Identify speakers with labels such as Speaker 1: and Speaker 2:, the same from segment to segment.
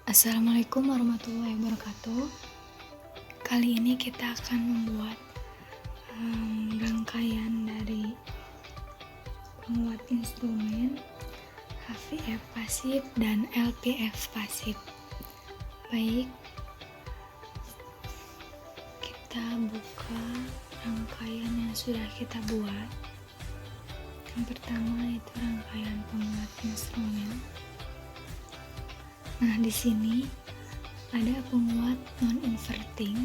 Speaker 1: Assalamualaikum warahmatullahi wabarakatuh. Kali ini kita akan membuat rangkaian dari penguat instrumen HVF pasif dan LPF pasif. Baik, kita buka rangkaian yang sudah kita buat. Yang pertama itu rangkaian penguat instrumen. Nah, di sini ada penguat non-inverting,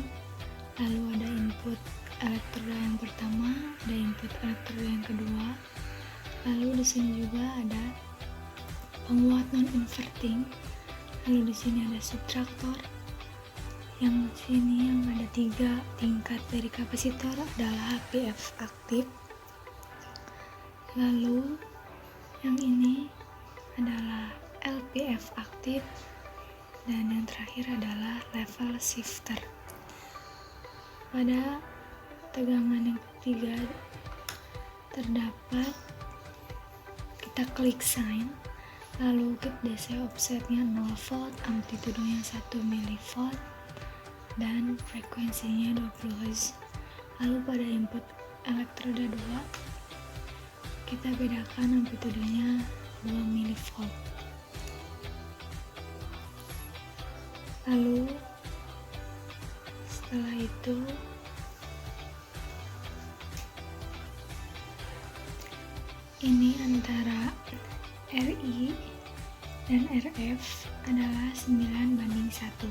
Speaker 1: lalu ada input elektroda yang pertama, ada input elektroda yang kedua, lalu di sini juga ada penguat non-inverting, lalu di sini ada subtraktor. Yang sini yang ada 3 tingkat dari kapasitor adalah HVF aktif, lalu yang ini adalah LPF aktif, dan yang terakhir adalah level shifter. Pada tegangan yang ketiga terdapat, kita klik sign, lalu kita DC offsetnya 0 volt, amplitudenya 1 mV, dan frekuensinya 20 Hz. Lalu pada input elektroda 2 kita bedakan amplitudenya 2 mV. Lalu setelah itu ini antara RI dan RF adalah 9:1,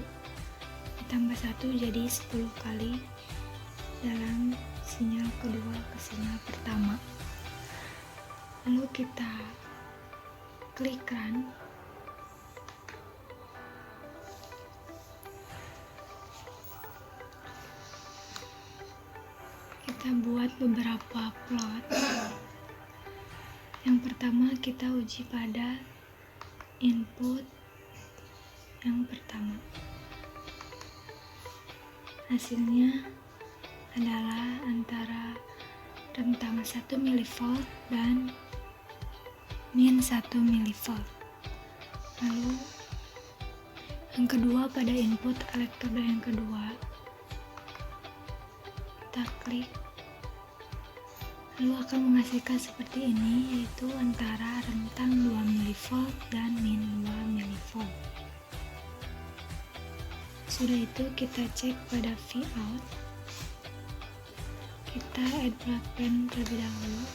Speaker 1: ditambah 1 jadi 10 kali dalam sinyal kedua ke sinyal pertama. Lalu kita klik run. Kita buat beberapa plot. Yang pertama kita uji pada input yang pertama. Hasilnya adalah antara rentang 1 mV dan min 1 mV. Lalu yang kedua pada input elektroda yang kedua, kita klik, lalu akan menghasilkan seperti ini, yaitu antara rentang 2 mV dan min 2 mV. Sudah itu kita cek pada Vout, kita add broadband terlebih dahulu,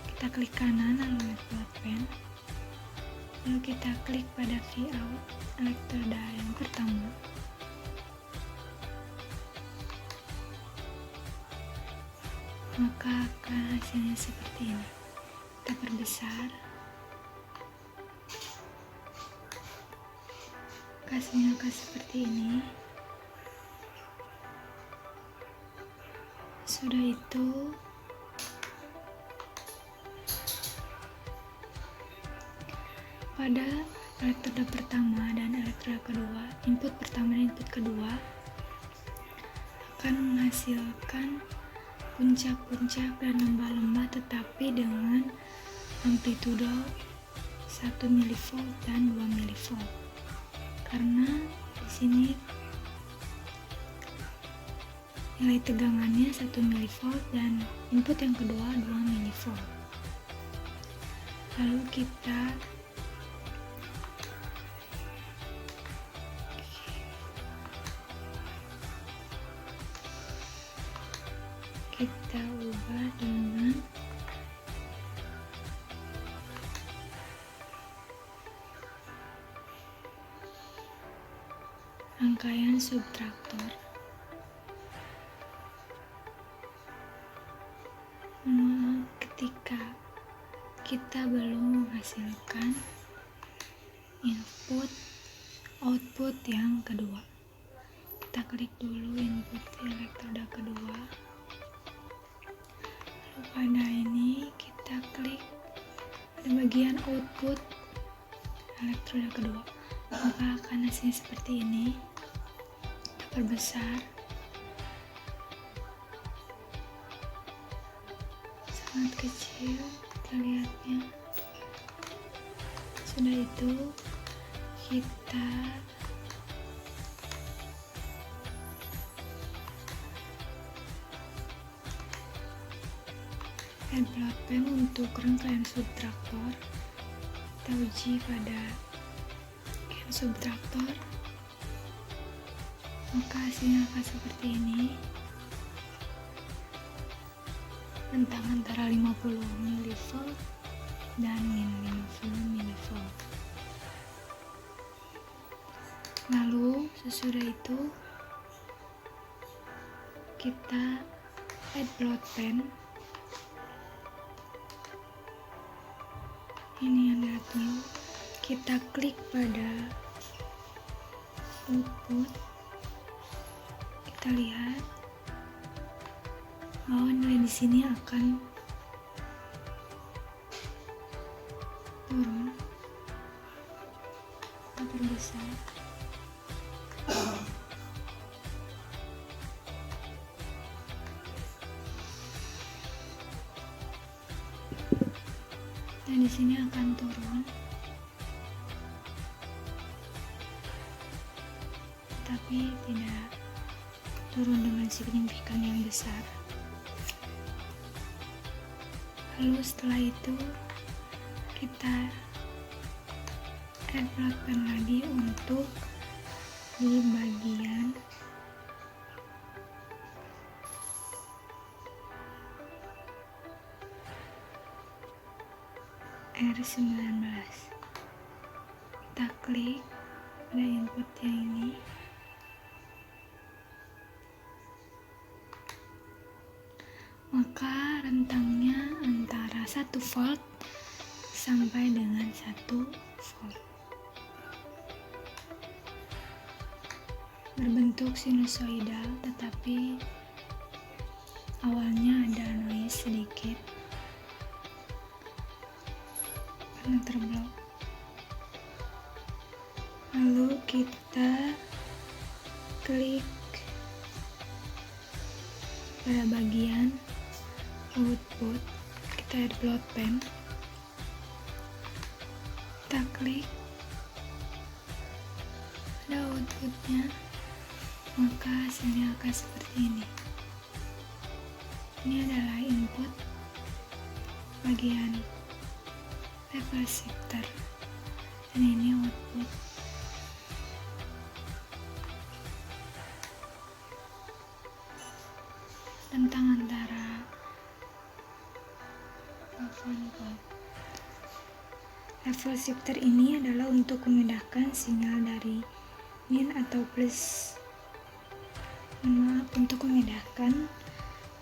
Speaker 1: kita klik kanan lalu add broadband, lalu kita klik pada Vout elektroda yang pertama. Maka akan hasilnya seperti ini. Kita perbesar, hasilnya akan seperti ini. Sudah itu pada elektroda pertama dan elektroda kedua, input pertama dan input kedua akan menghasilkan puncak-puncak dan lembah-lembah, tetapi dengan amplitudo 1 mV dan 2 mV. Karena di sini nilai tegangannya 1 mV dan input yang kedua 2 mV. Lalu kita ubah dengan rangkaian subtraktor. Ketika kita belum menghasilkan input output yang kedua, kita klik dulu input elektroda kedua. Pada ini kita klik pada bagian output elektroda kedua, maka akan hasilnya seperti ini. Kita perbesar, sangat kecil kita lihatnya. Sudah itu kita add plot pen untuk rangkaian subtraktor. Kita uji pada subtraktor, maka hasilnya akan seperti ini. Rentang antara 50 mV dan min 50 mV. Lalu sesudah itu kita add plot pen. Ini alatnya. Kita klik pada output. Kita lihat bahwa nilai di sini akan turun atau terbesar. Dan di sini akan turun, tapi tidak turun dengan signifikan yang besar. Lalu setelah itu kita add plot pen lagi untuk di bagian R19. Kita klik pada input yang ini. Maka rentangnya antara 1 volt sampai dengan 1 volt. Berbentuk sinusoidal, tetapi awalnya ada noise sedikit karena terblok. Lalu kita klik pada bagian output, kita add plot pen, kita klik pada outputnya, maka hasilnya akan seperti ini. Ini adalah input bagian level shifter, dan ini output. Rentang antara level shifter ini adalah untuk memindahkan sinyal dari min atau plus. Maaf, untuk memindahkan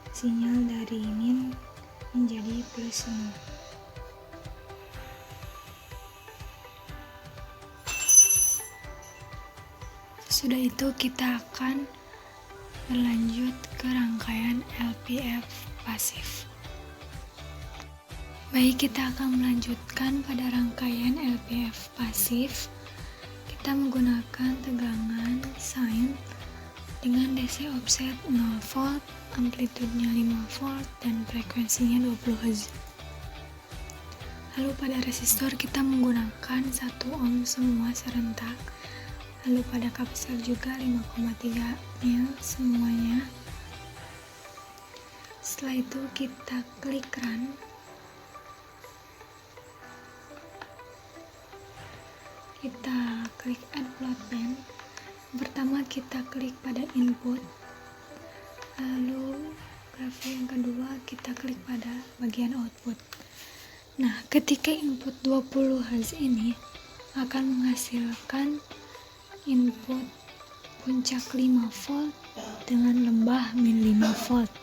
Speaker 1: sinyal dari min menjadi plus semua. Sudah itu kita akan berlanjut ke rangkaian LPF pasif. Baik, kita akan melanjutkan pada rangkaian LPF pasif. Kita menggunakan tegangan sine dengan DC offset 0 volt, amplitudenya 5 volt, dan frekuensinya 20 Hz. Lalu pada resistor kita menggunakan 1 ohm semua serentak. Lalu pada kapasitor juga 5,3 mil semuanya. Setelah itu kita klik run. Kita klik add plot pen. Pertama kita klik pada input. Lalu grafik yang kedua kita klik pada bagian output. Nah, ketika input 20 Hz ini akan menghasilkan input puncak 5 volt dengan lembah min 5 volt,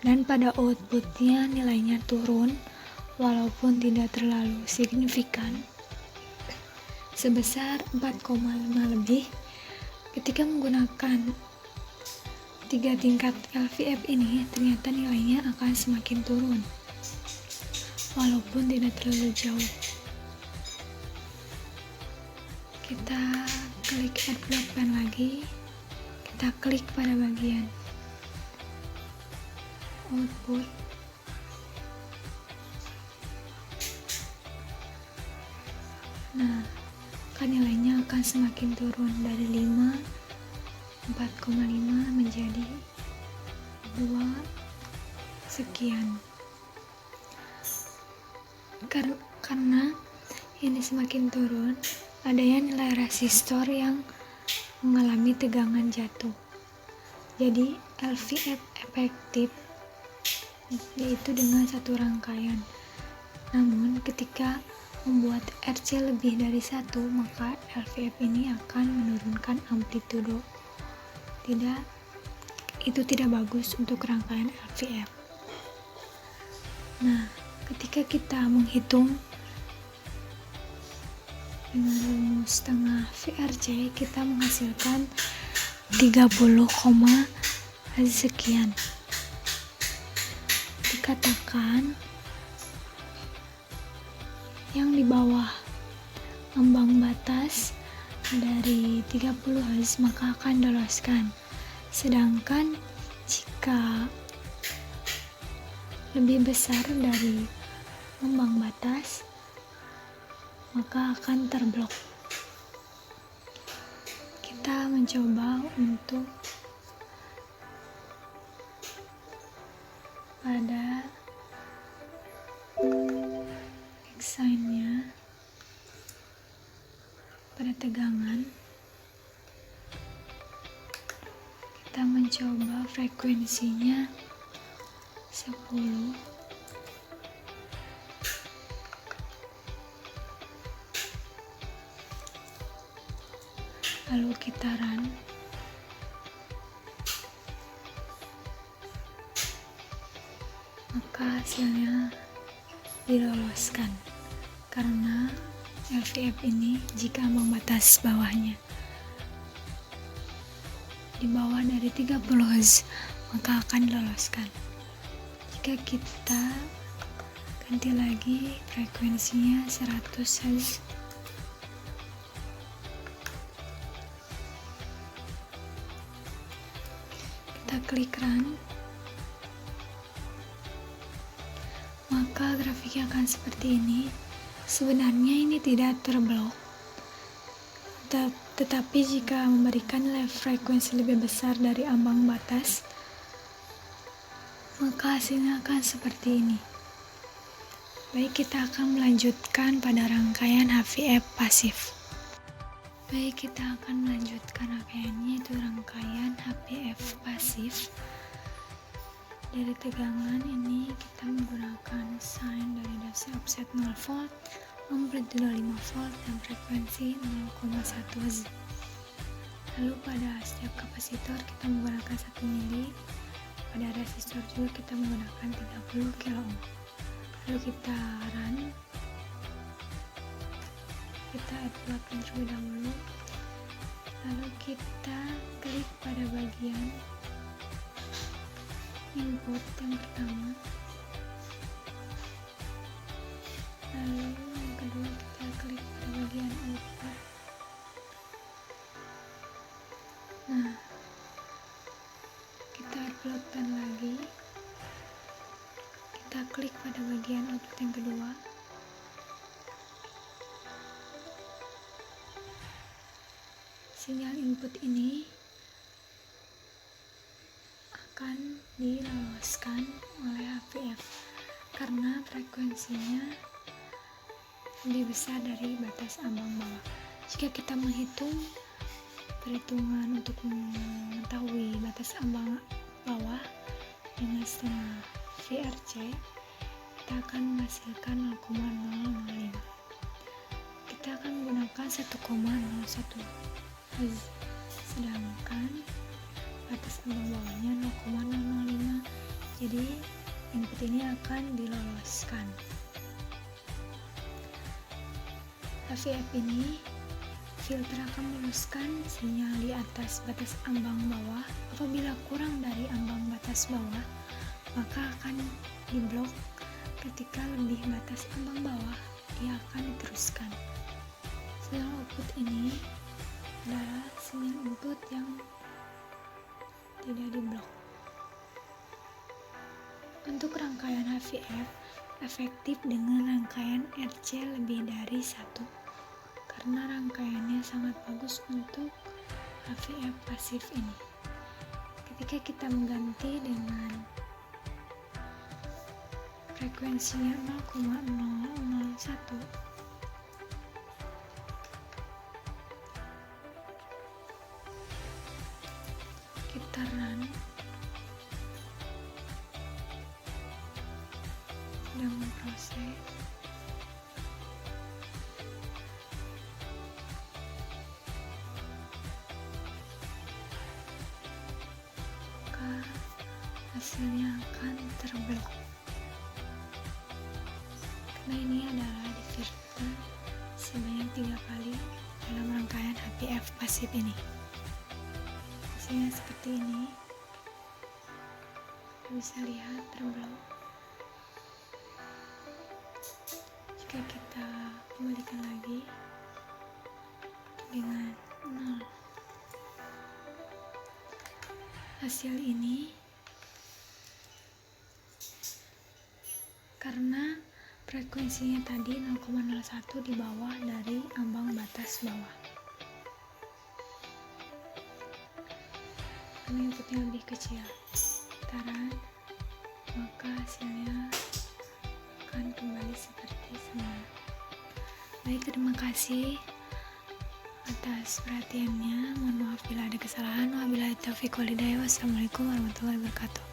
Speaker 1: dan pada outputnya nilainya turun walaupun tidak terlalu signifikan sebesar 4,5 lebih. Ketika menggunakan 3 tingkat LVF ini, ternyata nilainya akan semakin turun walaupun tidak terlalu jauh. Kita klik add plot pen lagi, kita klik pada bagian output. Nah, maka nilainya akan semakin turun dari 5, 4,5 menjadi 2 sekian. Karena ini semakin turun, adanya nilai resistor yang mengalami tegangan jatuh. Jadi LVF efektif yaitu dengan satu rangkaian. Namun ketika membuat RC lebih dari 1, maka LVF ini akan menurunkan amplitudo. Itu tidak bagus untuk rangkaian LVF. Nah, ketika kita menghitung dengan rumus setengah VRC, kita menghasilkan 30, sekian. Dikatakan yang di bawah ambang batas dari 30 Hz maka akan diloloskan. Sedangkan jika lebih besar dari ambang batas maka akan terblok. Kita mencoba untuk pada sign-nya pada tegangan kita mencoba frekuensinya 10, lalu kita run. Maka hasilnya diloloskan karena LVF ini jika ambang batas bawahnya di bawah dari 30 Hz maka akan diloloskan. Jika kita ganti lagi frekuensinya 100 Hz, kita klik run, maka grafiknya akan seperti ini. Sebenarnya ini tidak terblok, tetapi jika memberikan nilai frekuensi lebih besar dari ambang batas, maka hasilnya akan seperti ini. Baik, kita akan melanjutkan pada rangkaian HVF pasif. Baik, kita akan melanjutkan rangkaiannya, yaitu rangkaian HVF pasif. Dari tegangan ini kita menggunakan sign dari dasar offset 0 volt, amplitudo 5 volt, dan frekuensi 0,1 Hz. Lalu pada setiap kapasitor kita menggunakan 1 mili, pada resistor juga kita menggunakan 30 kilo ohm. Lalu kita run, kita adplotkan terlebih dahulu, lalu kita klik pada bagian input yang pertama, lalu yang kedua kita klik pada bagian output. Nah, kita uploadkan lagi, kita klik pada bagian output yang kedua, sinyal input ini akan diloloskan oleh HVF karena frekuensinya lebih besar dari batas ambang bawah. Jika kita menghitung perhitungan untuk mengetahui batas ambang bawah dengan setengah VRC, kita akan menghasilkan 0,005. Kita akan menggunakan 1,01 Hz, sedangkan batas ambang bawahnya 0,005. Jadi input ini akan diloloskan. HVF ini filter akan meloloskan sinyal di atas batas ambang bawah. Apabila kurang dari ambang batas bawah, maka akan diblok. Ketika lebih batas ambang bawah, dia akan diteruskan. Sinyal output ini adalah sinyal input yang tidak diblok. Untuk rangkaian HVF efektif dengan rangkaian RC lebih dari 1, karena rangkaiannya sangat bagus untuk HVF pasif ini. Ketika kita mengganti dengan frekuensinya 0,001, kita run dan memproses. Maka hasilnya akan terblok. Karena ini adalah di filter sebanyak 3 kali dalam rangkaian HVF pasif ini. Hasilnya seperti ini. Bisa lihat terblok. Jika kita kembalikan lagi dengan 0, hasil ini karena frekuensinya tadi 0,01 di bawah dari ambang batas bawah, karena inputnya lebih kecil taran, maka hasilnya akan kembali seperti semula. Baik, terima kasih atas perhatiannya. Mohon maaf bila ada kesalahan. Wabillahi taufiq wal hidayah. Wassalamualaikum warahmatullahi wabarakatuh.